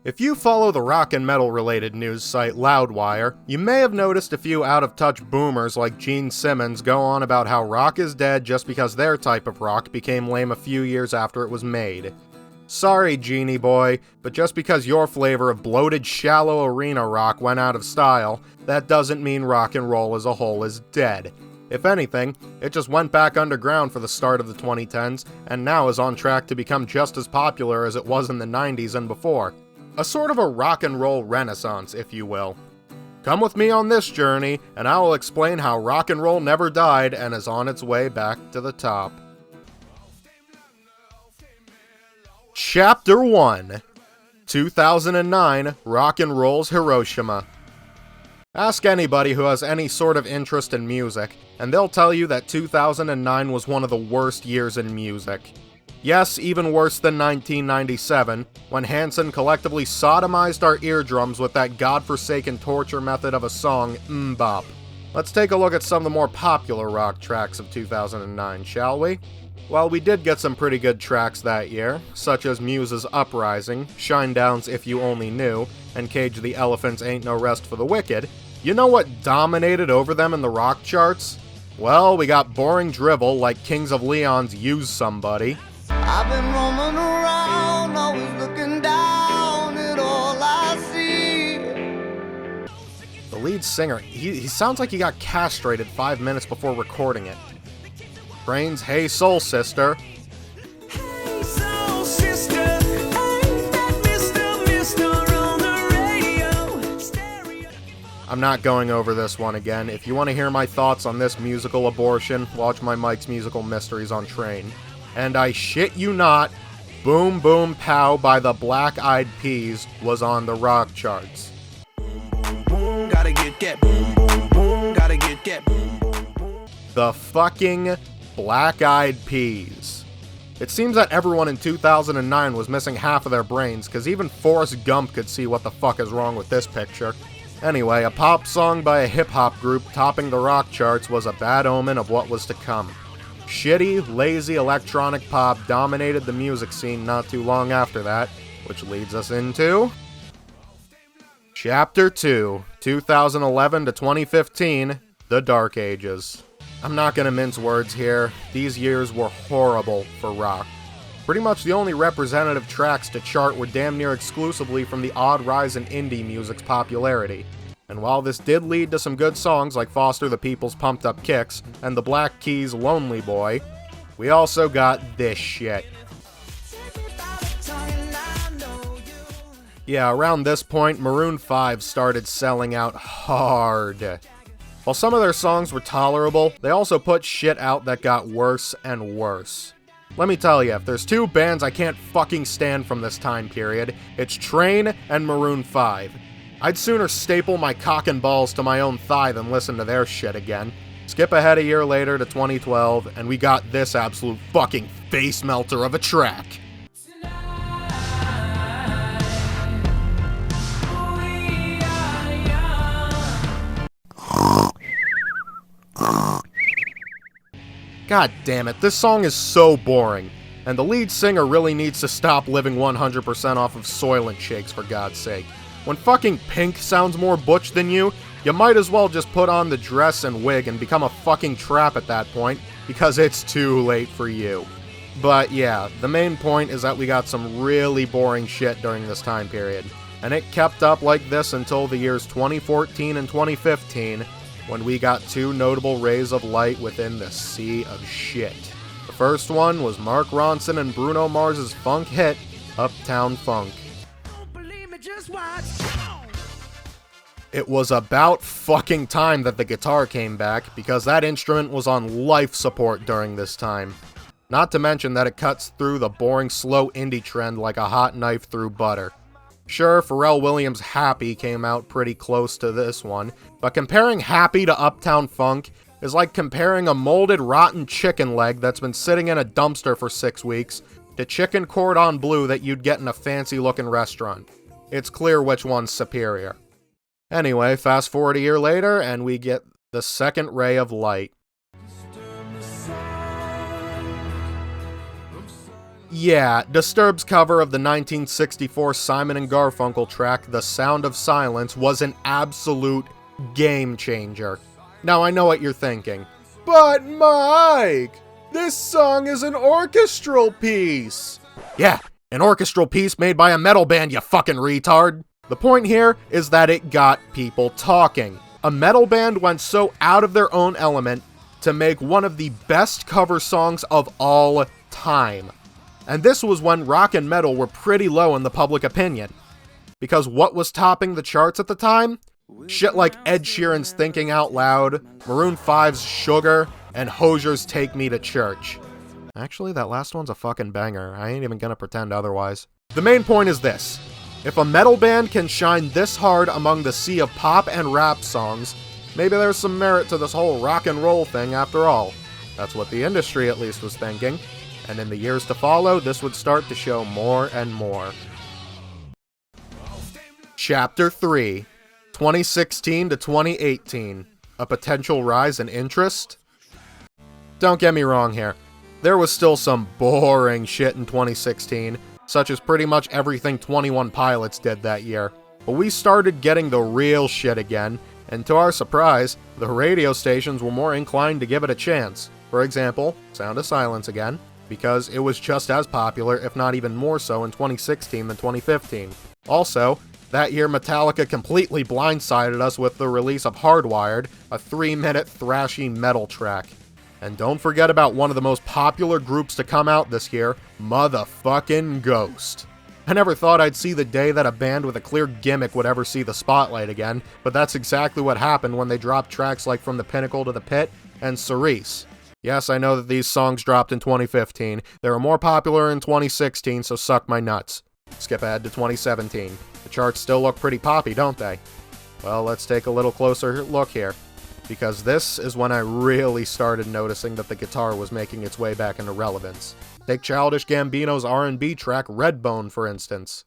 If you follow the rock and metal related news site Loudwire, you may have noticed a few out-of-touch boomers like Gene Simmons go on about how rock is dead just because their type of rock became lame a few years after it was made. Sorry, Genie boy, but just because your flavor of bloated, shallow arena rock went out of style, that doesn't mean rock and roll as a whole is dead. If anything, it just went back underground for the start of the 2010s, and now is on track to become just as popular as it was in the 90s and before. A sort of a rock and roll renaissance, if you will. Come with me on this journey, and I will explain how rock and roll never died and is on its way back to the top. Chapter 1. 2009 Rock and Roll's Hiroshima. Ask anybody who has any sort of interest in music, and they'll tell you that 2009 was one of the worst years in music. Yes, even worse than 1997, when Hanson collectively sodomized our eardrums with that godforsaken torture method of a song, Mbop. Let's take a look at some of the more popular rock tracks of 2009, shall we? Well, we did get some pretty good tracks that year, such as Muse's Uprising, Shinedown's If You Only Knew, and Cage the Elephant's Ain't No Rest for the Wicked. You know what dominated over them in the rock charts? Well, we got boring drivel like Kings of Leon's Use Somebody. I've been roaming around, always looking down at all I see. The lead singer, he sounds like he got castrated 5 minutes before recording it. Brain's Hey Soul Sister. Hey soul sister, ain't that Mister on the radio? Stereo. I'm not going over this one again. If you want to hear my thoughts on this musical abortion, watch my Mike's Musical Mysteries on Train. And I shit you not, Boom Boom Pow by the Black Eyed Peas was on the rock charts. Boom boom boom, gotta get that boom boom boom, gotta get that boom boom boom. The fucking Black Eyed Peas. It seems that everyone in 2009 was missing half of their brains, cause even Forrest Gump could see what the fuck is wrong with this picture. Anyway, a pop song by a hip-hop group topping the rock charts was a bad omen of what was to come. Shitty, lazy electronic pop dominated the music scene not too long after that, which leads us into Chapter 2, 2011 to 2015, The Dark Ages. I'm not gonna mince words here, these years were horrible for rock. Pretty much the only representative tracks to chart were damn near exclusively from the odd rise in indie music's popularity. And while this did lead to some good songs like Foster the People's Pumped Up Kicks and the Black Keys' Lonely Boy, we also got this shit. Yeah, around this point, Maroon 5 started selling out hard. While some of their songs were tolerable, they also put shit out that got worse and worse. Let me tell you, if there's two bands I can't fucking stand from this time period, it's Train and Maroon 5. I'd sooner staple my cock and balls to my own thigh than listen to their shit again. Skip ahead a year later to 2012, and we got this absolute fucking face melter of a track. God damn it, this song is so boring, and the lead singer really needs to stop living 100% off of Soylent Shakes for God's sake. When fucking Pink sounds more butch than you might as well just put on the dress and wig and become a fucking trap at that point, because it's too late for you. But yeah, the main point is that we got some really boring shit during this time period, and it kept up like this until the years 2014 and 2015, when we got two notable rays of light within the sea of shit. The first one was Mark Ronson and Bruno Mars's funk hit, Uptown Funk. It was about fucking time that the guitar came back, because that instrument was on life support during this time. Not to mention that it cuts through the boring slow indie trend like a hot knife through butter. Sure, Pharrell Williams' Happy came out pretty close to this one, but comparing Happy to Uptown Funk is like comparing a molded rotten chicken leg that's been sitting in a dumpster for 6 weeks to chicken cordon bleu that you'd get in a fancy looking restaurant. It's clear which one's superior. Anyway, fast forward a year later, and we get the second ray of light. Yeah, Disturbed's cover of the 1964 Simon and Garfunkel track, The Sound of Silence, was an absolute game changer. Now I know what you're thinking. But Mike, this song is an orchestral piece. Yeah, an orchestral piece made by a metal band, you fucking retard. The point here is that it got people talking. A metal band went so out of their own element to make one of the best cover songs of all time. And this was when rock and metal were pretty low in the public opinion. Because what was topping the charts at the time? Shit like Ed Sheeran's Thinking Out Loud, Maroon 5's Sugar, and Hosier's Take Me to Church. Actually, that last one's a fucking banger. I ain't even gonna pretend otherwise. The main point is this. If a metal band can shine this hard among the sea of pop and rap songs, maybe there's some merit to this whole rock and roll thing after all. That's what the industry at least was thinking. And in the years to follow, this would start to show more and more. Chapter 3, 2016 to 2018. A potential rise in interest? Don't get me wrong here. There was still some boring shit in 2016, such as pretty much everything 21 Pilots did that year. But we started getting the real shit again, and to our surprise, the radio stations were more inclined to give it a chance. For example, Sound of Silence again, because it was just as popular, if not even more so, in 2016 than 2015. Also, that year Metallica completely blindsided us with the release of Hardwired, a 3-minute thrashy metal track. And don't forget about one of the most popular groups to come out this year, motherfucking Ghost. I never thought I'd see the day that a band with a clear gimmick would ever see the spotlight again, but that's exactly what happened when they dropped tracks like From the Pinnacle to the Pit and Cerise. Yes, I know that these songs dropped in 2015. They were more popular in 2016, so suck my nuts. Skip ahead to 2017. The charts still look pretty poppy, don't they? Well, let's take a little closer look here, because this is when I really started noticing that the guitar was making its way back into relevance. Take Childish Gambino's R&B track Redbone, for instance.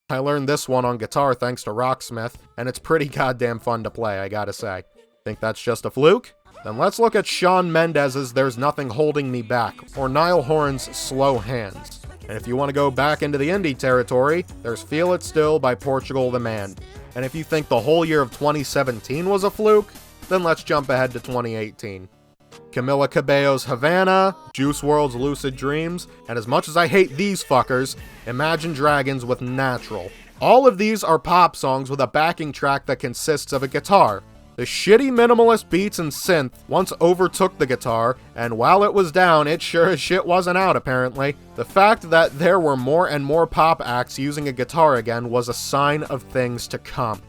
I learned this one on guitar thanks to Rocksmith, and it's pretty goddamn fun to play, I gotta say. Think that's just a fluke? Then let's look at Shawn Mendes's There's Nothing Holding Me Back, or Niall Horan's Slow Hands. And if you want to go back into the indie territory, there's Feel It Still by Portugal the Man. And if you think the whole year of 2017 was a fluke, then let's jump ahead to 2018. Camila Cabello's Havana, Juice WRLD's Lucid Dreams, and as much as I hate these fuckers, Imagine Dragons with Natural. All of these are pop songs with a backing track that consists of a guitar. The shitty minimalist beats and synth once overtook the guitar, and while it was down, it sure as shit wasn't out apparently. The fact that there were more and more pop acts using a guitar again was a sign of things to come.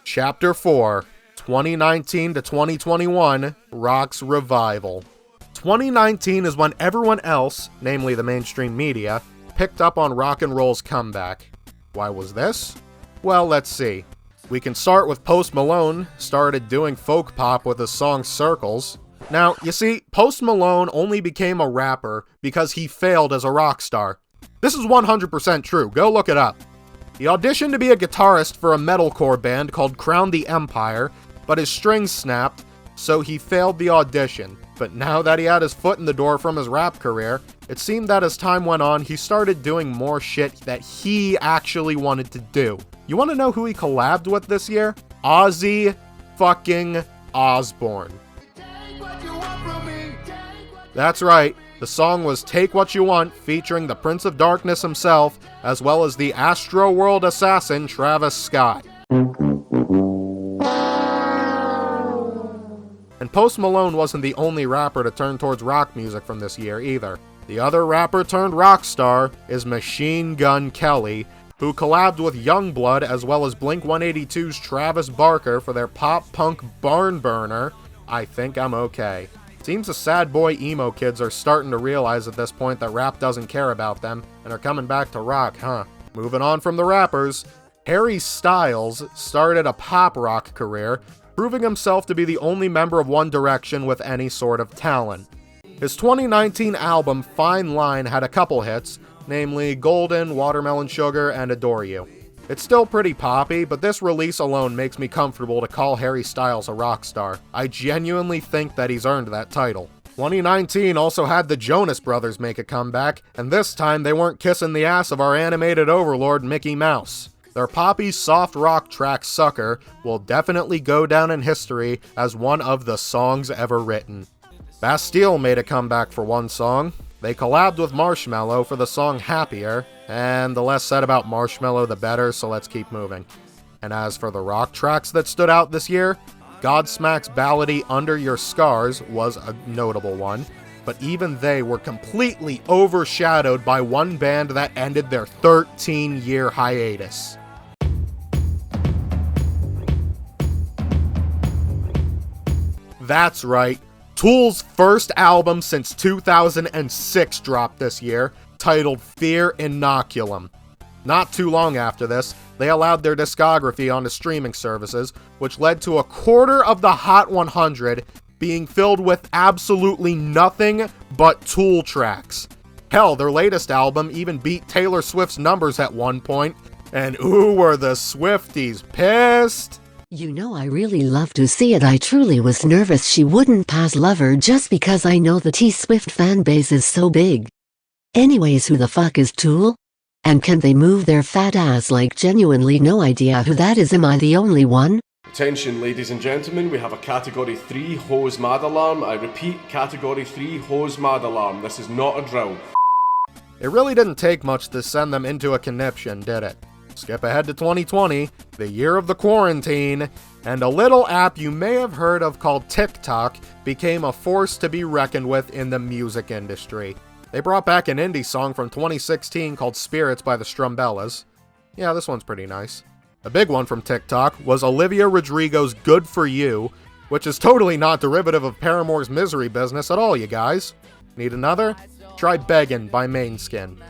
Chapter 4, 2019 to 2021, Rock's Revival. 2019 is when everyone else, namely the mainstream media, picked up on rock and roll's comeback. Why was this? Well, let's see. We can start with Post Malone started doing folk pop with his song Circles. Now, you see, Post Malone only became a rapper because he failed as a rock star. This is 100% true, go look it up. He auditioned to be a guitarist for a metalcore band called Crown the Empire, but his strings snapped, so he failed the audition. But now that he had his foot in the door from his rap career, it seemed that as time went on, he started doing more shit that he actually wanted to do. You want to know who he collabed with this year? Ozzy fucking Osbourne. That's right, the song was Take What You Want, featuring the Prince of Darkness himself, as well as the Astro World assassin Travis Scott. And Post Malone wasn't the only rapper to turn towards rock music from this year either. The other rapper turned rock star is Machine Gun Kelly, who collabed with Youngblood as well as Blink-182's Travis Barker for their pop-punk barn burner, I Think I'm Okay. Seems the sad boy emo kids are starting to realize at this point that rap doesn't care about them, and are coming back to rock, huh? Moving on from the rappers, Harry Styles started a pop rock career, proving himself to be the only member of One Direction with any sort of talent. His 2019 album Fine Line had a couple hits, namely Golden, Watermelon Sugar, and Adore You. It's still pretty poppy, but this release alone makes me comfortable to call Harry Styles a rock star. I genuinely think that he's earned that title. 2019 also had the Jonas Brothers make a comeback, and this time they weren't kissing the ass of our animated overlord Mickey Mouse. Their poppy soft rock track Sucker will definitely go down in history as one of the songs ever written. Bastille made a comeback for one song. They collabed with Marshmello for the song Happier, and the less said about Marshmello the better, so let's keep moving. And as for the rock tracks that stood out this year, Godsmack's ballady Under Your Scars was a notable one, but even they were completely overshadowed by one band that ended their 13-year hiatus. That's right, Tool's first album since 2006 dropped this year, titled Fear Inoculum. Not too long after this, they allowed their discography onto streaming services, which led to a quarter of the Hot 100 being filled with absolutely nothing but Tool tracks. Hell, their latest album even beat Taylor Swift's numbers at one point, and ooh, were the Swifties pissed! You know, I really love to see it. I truly was nervous she wouldn't pass Lover just because I know the T-Swift fanbase is so big. Anyways, who the fuck is Tool? And can they move their fat ass? Like, genuinely no idea who that is. Am I the only one? Attention ladies and gentlemen, we have a Category 3 hose mad alarm. I repeat, Category 3 hose mad alarm. This is not a drill. It really didn't take much to send them into a conniption, did it? Skip ahead to 2020, the year of the quarantine, and a little app you may have heard of called TikTok became a force to be reckoned with in the music industry. They brought back an indie song from 2016 called Spirits by the Strumbellas. Yeah, this one's pretty nice. A big one from TikTok was Olivia Rodrigo's Good For You, which is totally not derivative of Paramore's Misery Business at all, you guys. Need another? Try Beggin' by Mainskin.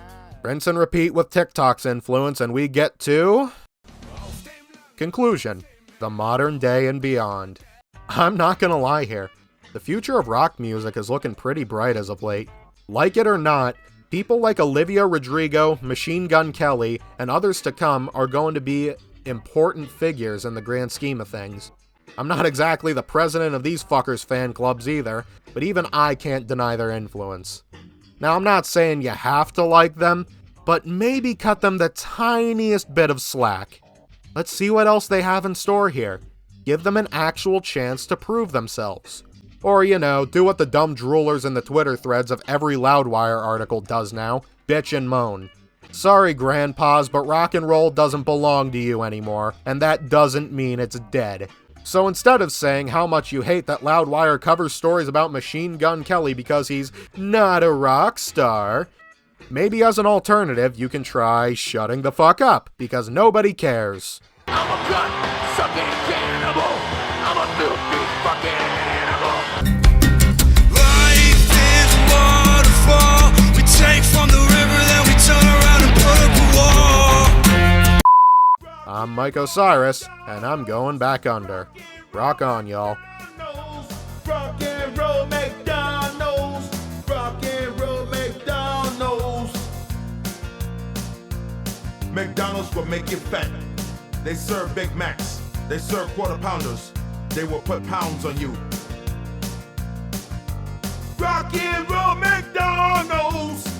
Rinse and repeat with TikTok's influence, and we get to... Conclusion. The modern day and beyond. I'm not gonna lie here. The future of rock music is looking pretty bright as of late. Like it or not, people like Olivia Rodrigo, Machine Gun Kelly, and others to come are going to be important figures in the grand scheme of things. I'm not exactly the president of these fuckers' fan clubs either, but even I can't deny their influence. Now, I'm not saying you have to like them, but maybe cut them the tiniest bit of slack. Let's see what else they have in store here. Give them an actual chance to prove themselves. Or, you know, do what the dumb droolers in the Twitter threads of every Loudwire article does now, bitch and moan. Sorry, grandpas, but rock and roll doesn't belong to you anymore, and that doesn't mean it's dead. So instead of saying how much you hate that Loudwire covers stories about Machine Gun Kelly because he's not a rock star, maybe as an alternative you can try shutting the fuck up, because nobody cares. I'm a gun-sucking cannibal. I'm a filthy fucking animal. Life is a waterfall. We take from the river, then we turn around and put up a wall. I'm Mike Osiris, and I'm going back under. Rock on, y'all. Rock and roll McDonald's. Rock and roll McDonald's. McDonald's will make you fat. They serve Big Macs. They serve quarter pounders. They will put pounds on you. Rock and roll McDonald's.